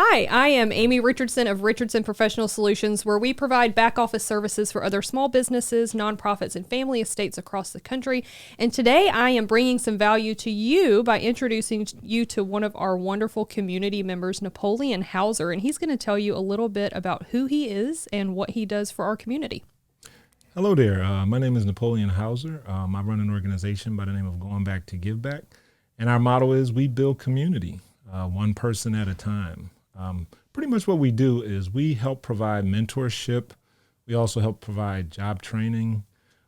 Hi, I am Amy Richardson of Richardson Professional Solutions, where we provide back office services for other small businesses, nonprofits, and family estates across the country. And today I am bringing some value to you by introducing you to one of our wonderful community members, Napoleon Houser. And he's going to tell you a little bit about who he is and what he does for our community. Hello there. My name is Napoleon Houser. I run an organization by the name of Going Back to Give Back. And our motto is we build community, one person at a time. Pretty much what we do is we help provide mentorship. We also help provide job training.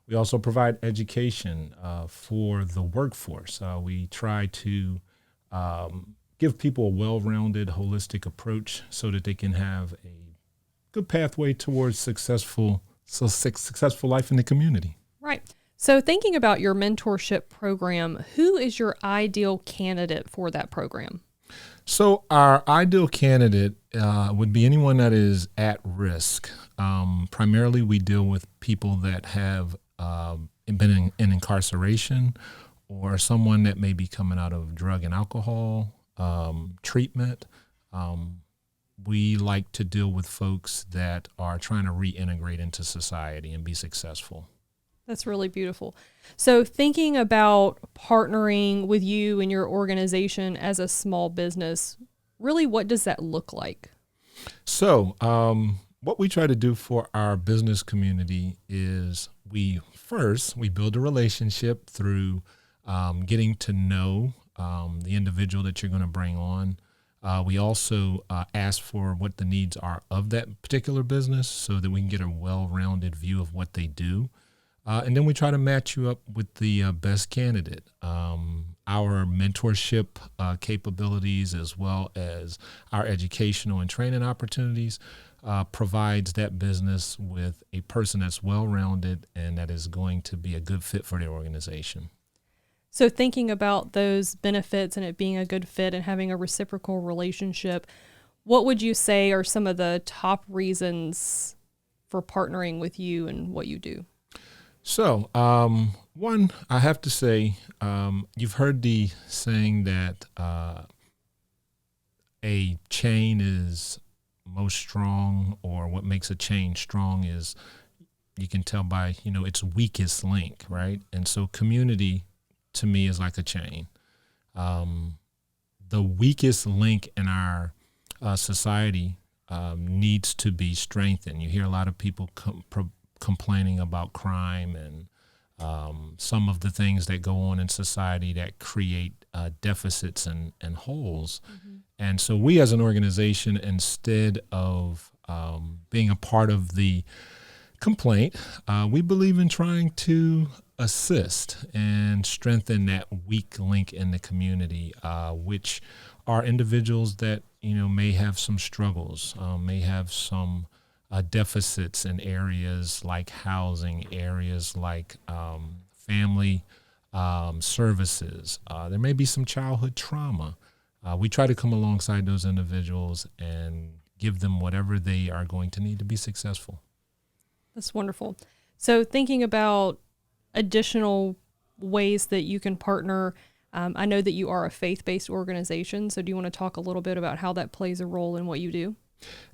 We also provide education for the workforce. We try to give people a well-rounded, holistic approach so that they can have a good pathway towards successful life in the community. Right. So thinking about your mentorship program, who is your ideal candidate for that program? So our ideal candidate would be anyone that is at risk. Primarily, we deal with people that have been in incarceration or someone that may be coming out of drug and alcohol treatment. We like to deal with folks that are trying to reintegrate into society and be successful. That's really beautiful. So thinking about partnering with you and your organization as a small business, really what does that look like? So what we try to do for our business community is we build a relationship through getting to know the individual that you're going to bring on. We also ask for what the needs are of that particular business so that we can get a well-rounded view of what they do. And then we try to match you up with the best candidate. Our mentorship capabilities, as well as our educational and training opportunities, provides that business with a person that's well-rounded and that is going to be a good fit for their organization. So thinking about those benefits and it being a good fit and having a reciprocal relationship, what would you say are some of the top reasons for partnering with you and what you do? So, one, I have to say, you've heard the saying that a chain is most strong, or what makes a chain strong is you can tell by, its weakest link, right? And so community, to me, is like a chain. The weakest link in our society needs to be strengthened. You hear a lot of people complaining about crime and some of the things that go on in society that create deficits and holes. Mm-hmm. And so we as an organization, instead of being a part of the complaint, we believe in trying to assist and strengthen that weak link in the community, which are individuals that, may have some struggles, may have some deficits in areas like housing, areas like family services. There may be some childhood trauma. We try to come alongside those individuals and give them whatever they are going to need to be successful. That's wonderful. So thinking about additional ways that you can partner, I know that you are a faith-based organization. So do you want to talk a little bit about how that plays a role in what you do?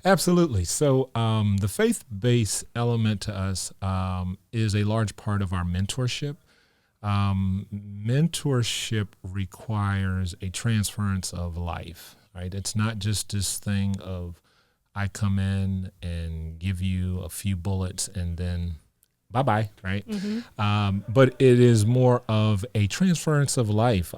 Absolutely. So the faith-based element to us is a large part of our mentorship. Mentorship requires a transference of life, right? It's not just this thing of I come in and give you a few bullets and then bye-bye, right? Mm-hmm. But it is more of a transference of life.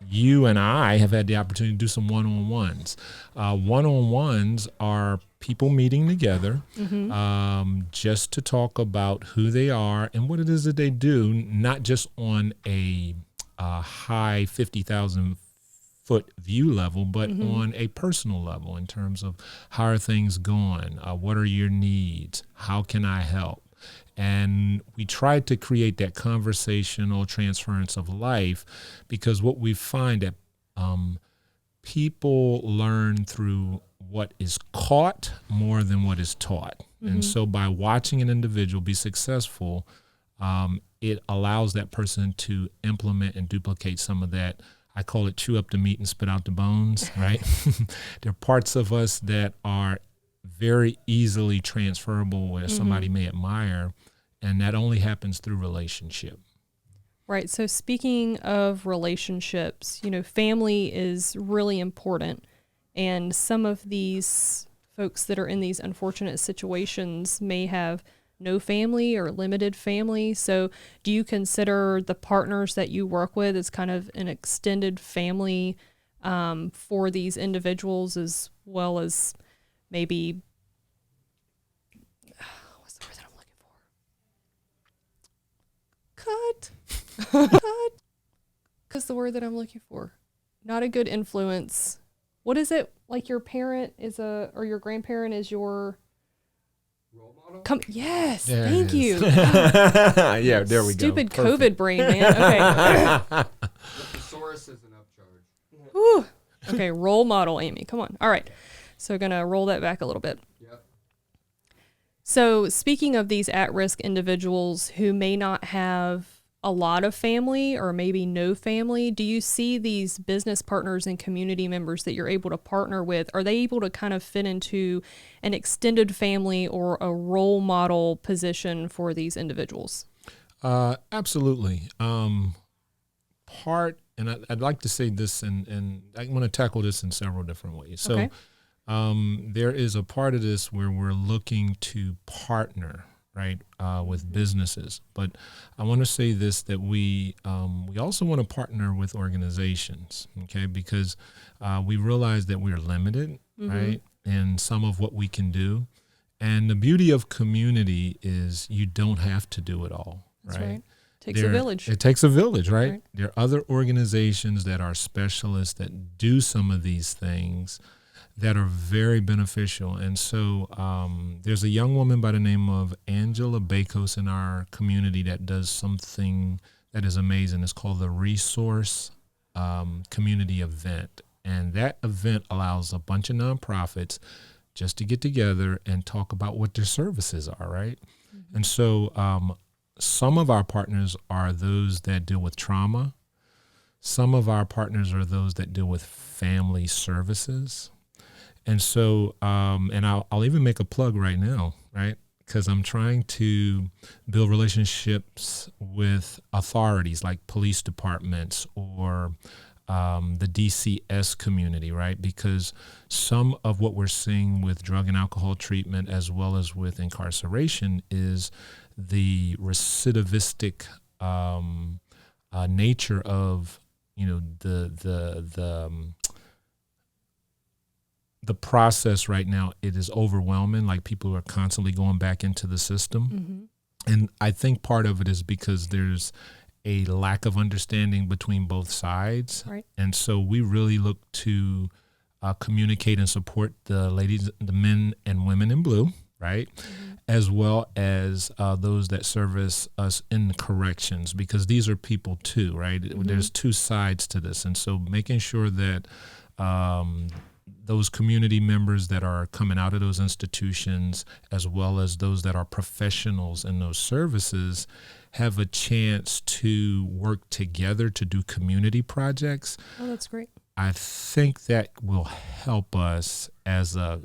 You and I have had the opportunity to do some one-on-ones. One-on-ones are people meeting together just to talk about who they are and what it is that they do, not just on a high 50,000-foot view level, but on a personal level in terms of how are things going? What are your needs? How can I help? And we tried to create that conversational transference of life because what we find that people learn through what is caught more than what is taught. Mm-hmm. And so by watching an individual be successful, it allows that person to implement and duplicate some of that, I call it chew up the meat and spit out the bones, right? There are parts of us that are very easily transferable where somebody may admire, and that only happens through relationship. Right. So speaking of relationships, family is really important. And some of these folks that are in these unfortunate situations may have no family or limited family. So do you consider the partners that you work with as kind of an extended family for these individuals, as well as maybe, what's the word that I'm looking for? Cut. Because the word that I'm looking for. Not a good influence. What is it? Like your parent is or your grandparent is your role model? Yes, There it thank is. you. Yeah, there we go. Stupid Perfect. COVID brain, man. Okay. The thesaurus isn't upcharged. Whew. Okay, role model, Amy. Come on. All right. So going to roll that back a little bit. Yep. So speaking of these at-risk individuals who may not have a lot of family or maybe no family, do you see these business partners and community members that you're able to partner with, are they able to kind of fit into an extended family or a role model position for these individuals? Absolutely. And I'd like to say this, and I'm going to tackle this in several different ways. So Okay. There is a part of this where we're looking to partner, right, with businesses. But I want to say this, that we also want to partner with organizations, okay, because we realize that we're limited, right, in some of what we can do. And the beauty of community is you don't have to do it all, That's right? right. Takes a village. It takes a village, right? Right. There are other organizations that are specialists that do some of these things that are very beneficial. And so there's a young woman by the name of Angela Bakos in our community that does something that is amazing. It's called the Resource Community Event. And that event allows a bunch of nonprofits just to get together and talk about what their services are, right? And so some of our partners are those that deal with trauma. Some of our partners are those that deal with family services. And so, and I'll even make a plug right now, right? Because I'm trying to build relationships with authorities like police departments or the DCS community, right? Because some of what we're seeing with drug and alcohol treatment as well as with incarceration is the recidivistic nature of, the process right now. It is overwhelming. Like, people are constantly going back into the system. And I think part of it is because there's a lack of understanding between both sides. Right. And so we really look to communicate and support the ladies, the men and women in blue, right? As well as those that service us in corrections, because these are people too, right? There's two sides to this. And so making sure that those community members that are coming out of those institutions, as well as those that are professionals in those services, have a chance to work together to do community projects. Oh, that's great. I think that will help us as a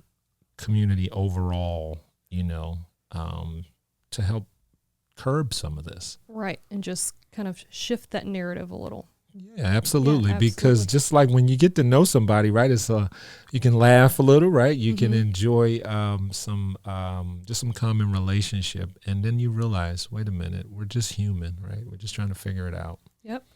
community overall, to help curb some of this. Right. And just kind of shift that narrative a little. Yeah, absolutely. Yeah, Because absolutely. just like when you get to know somebody, right, it's you can laugh a little, right? You can enjoy some common relationship, and then you realize, wait a minute, we're just human, right? We're just trying to figure it out. Yep.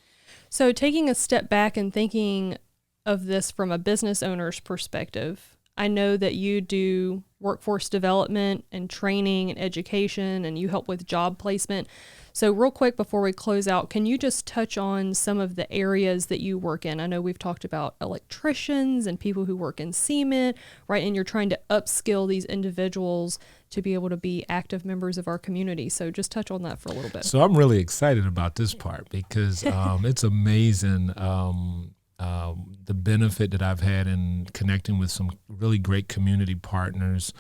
So taking a step back and thinking of this from a business owner's perspective, I know that you do workforce development and training and education, and you help with job placement. So real quick before we close out, can you just touch on some of the areas that you work in? I know we've talked about electricians and people who work in cement, right? And you're trying to upskill these individuals to be able to be active members of our community. So just touch on that for a little bit. So I'm really excited about this part because it's amazing. the benefit that I've had in connecting with some really great community partners.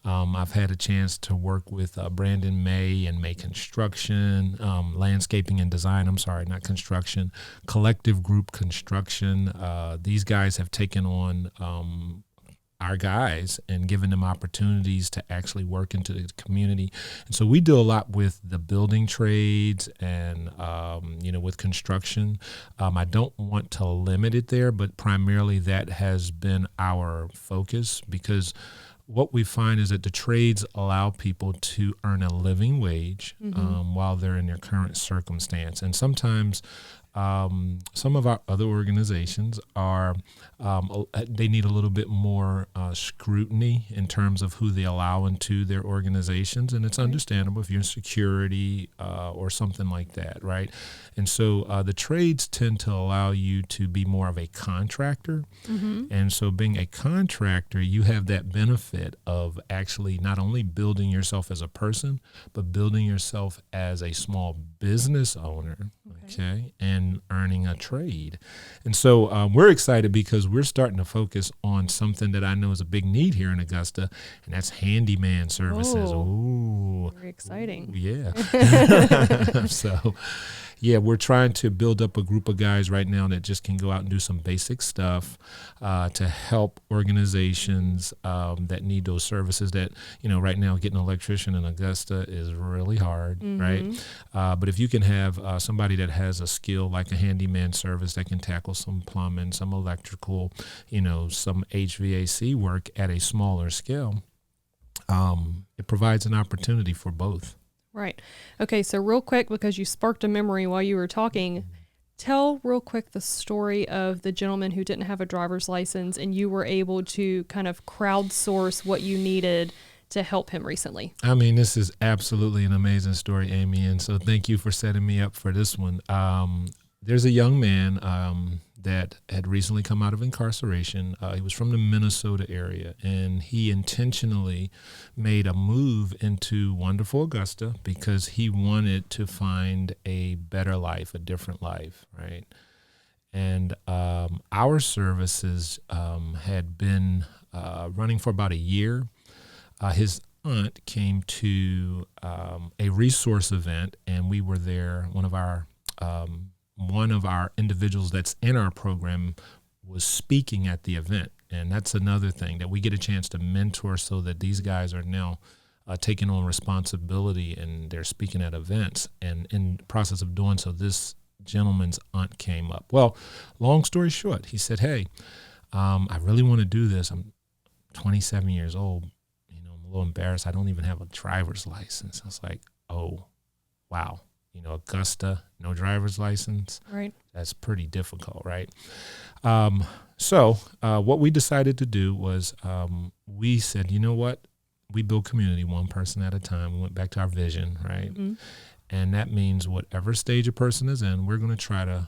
I've had a chance to work with Brandon May and May Construction, landscaping and design. I'm sorry, not construction, Collective Group Construction. These guys have taken on our guys and given them opportunities to actually work into the community. And so we do a lot with the building trades and, with construction. I don't want to limit it there, but primarily that has been our focus, because what we find is that the trades allow people to earn a living wage while they're in their current circumstance. And sometimes some of our other organizations are, they need a little bit more scrutiny in terms of who they allow into their organizations. And it's understandable if you're in security or something like that, right? And so the trades tend to allow you to be more of a contractor. And so being a contractor, you have that benefit of actually not only building yourself as a person, but building yourself as a small business owner, okay, and earning a trade. And so we're excited because we're starting to focus on something that I know is a big need here in Augusta, and that's handyman services. Ooh. Very exciting. Ooh, yeah. So, yeah, we're trying to build up a group of guys right now that just can go out and do some basic stuff to help organizations that need those services that, right now getting an electrician in Augusta is really hard, right? But if you can have somebody that has a skill like a handyman service that can tackle some plumbing, some electrical, some HVAC work at a smaller scale, it provides an opportunity for both. Right. Okay, so real quick, because you sparked a memory while you were talking, tell real quick the story of the gentleman who didn't have a driver's license and you were able to kind of crowdsource what you needed to help him recently. I mean, this is absolutely an amazing story, Amy, and so thank you for setting me up for this one. There's a young man that had recently come out of incarceration. He was from the Minnesota area, and he intentionally made a move into wonderful Augusta because he wanted to find a better life, a different life, right? And our services had been running for about a year. His aunt came to a resource event, and we were there. One of our individuals that's in our program was speaking at the event. And that's another thing, that we get a chance to mentor so that these guys are now taking on responsibility and they're speaking at events. And in the process of doing so, this gentleman's aunt came up. Well, long story short, he said, hey, I really want to do this. I'm 27 years old. I'm a little embarrassed. I don't even have a driver's license. I was like, oh, wow. Augusta, no driver's license. Right. That's pretty difficult, right? So what we decided to do was we said, you know what? We build community one person at a time. We went back to our vision, right? And that means whatever stage a person is in, we're going to try to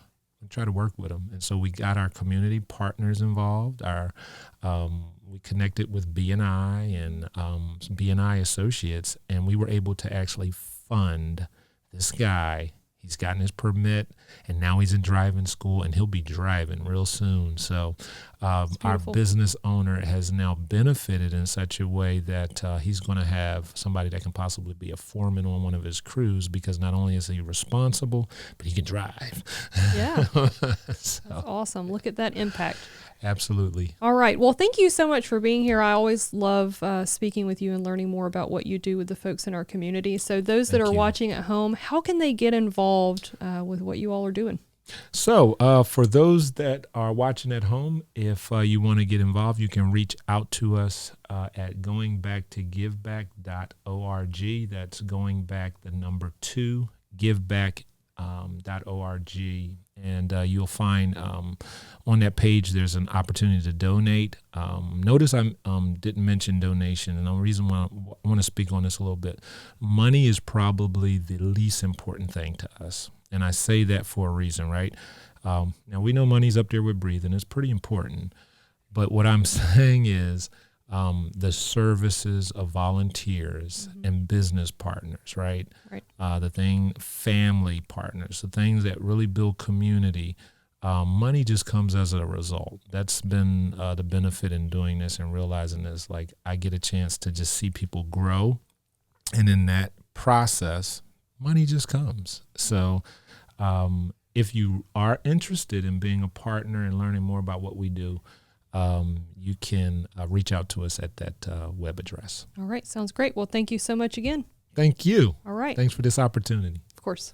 work with them. And so we got our community partners involved. We connected with BNI and BNI Associates, and we were able to actually fund this guy. He's gotten his permit, and now he's in driving school, and he'll be driving real soon. So our business owner has now benefited in such a way that he's going to have somebody that can possibly be a foreman on one of his crews, because not only is he responsible, but he can drive. Yeah. So, that's awesome. Look at that impact. Absolutely. All right. Well, thank you so much for being here. I always love speaking with you and learning more about what you do with the folks in our community. So those that are watching at home, how can they get involved with what you all are doing? So for those that are watching at home, if you want to get involved, you can reach out to us at goingbacktogiveback.org. That's going back the number 2, giveback.org. And you'll find on that page there's an opportunity to donate. Notice I didn't mention donation, and the reason why I want to speak on this a little bit. Money is probably the least important thing to us, and I say that for a reason, right? Now, we know money's up there with breathing. It's pretty important. But what I'm saying is the services of volunteers and business partners, right? Right. Family partners, the things that really build community. money just comes as a result. That's been the benefit in doing this and realizing this. Like, I get a chance to just see people grow, and in that process, money just comes. So if you are interested in being a partner and learning more about what we do, you can reach out to us at that web address. All right. Sounds great. Well, thank you so much again. Thank you. All right. Thanks for this opportunity. Of course.